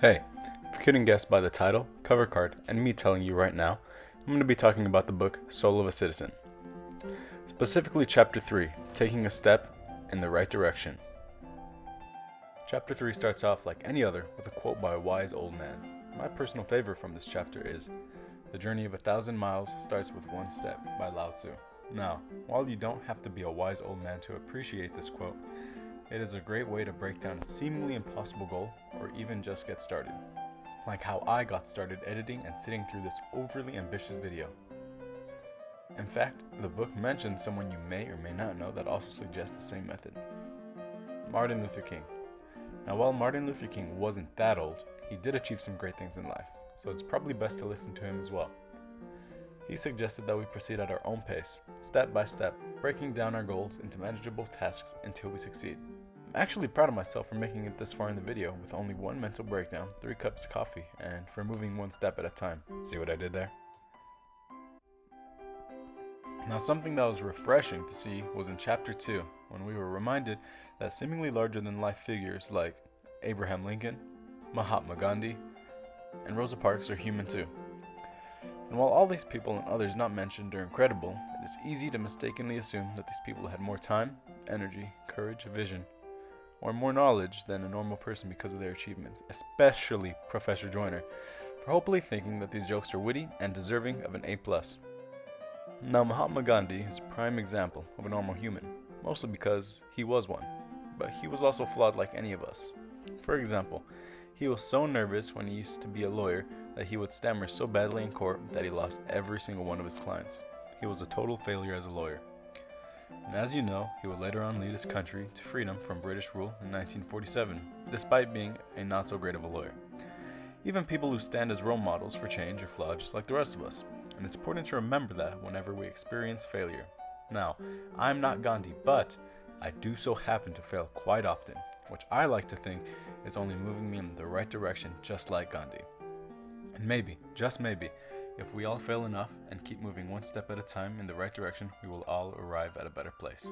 Hey, if you couldn't guess by the title, cover card, and me telling you right now, I'm going to be talking about the book Soul of a Citizen. Specifically Chapter 3, Taking a Step in the Right Direction. Chapter 3 starts off like any other with a quote by a wise old man. My personal favorite from this chapter is, "The journey of 1,000 miles starts with one step," by Lao Tzu. Now, while you don't have to be a wise old man to appreciate this quote, it is a great way to break down a seemingly impossible goal or even just get started. Like how I got started editing and sitting through this overly ambitious video. In fact, the book mentions someone you may or may not know that also suggests the same method. Martin Luther King. Now, while Martin Luther King wasn't that old, he did achieve some great things in life, so it's probably best to listen to him as well. He suggested that we proceed at our own pace, step by step, breaking down our goals into manageable tasks until we succeed. I'm actually proud of myself for making it this far in the video with only one mental breakdown, 3 cups of coffee, and for moving one step at a time. See what I did there? Now, something that was refreshing to see was in Chapter 2, when we were reminded that seemingly larger than life figures like Abraham Lincoln, Mahatma Gandhi, and Rosa Parks are human too. And while all these people and others not mentioned are incredible, it is easy to mistakenly assume that these people had more time, energy, courage, vision, or more knowledge than a normal person because of their achievements, especially Professor Joyner, for hopefully thinking that these jokes are witty and deserving of an A+. Now, Mahatma Gandhi is a prime example of a normal human, mostly because he was one, but he was also flawed like any of us. For example, he was so nervous when he used to be a lawyer that he would stammer so badly in court that he lost every single one of his clients. He was a total failure as a lawyer. And as you know, he would later on lead his country to freedom from British rule in 1947, despite being a not so great of a lawyer. Even people who stand as role models for change are flawed just like the rest of us, and it's important to remember that whenever we experience failure. Now, I'm not Gandhi, but I do so happen to fail quite often, which I like to think is only moving me in the right direction just like Gandhi. And maybe, just maybe, if we all fail enough and keep moving one step at a time in the right direction, we will all arrive at a better place.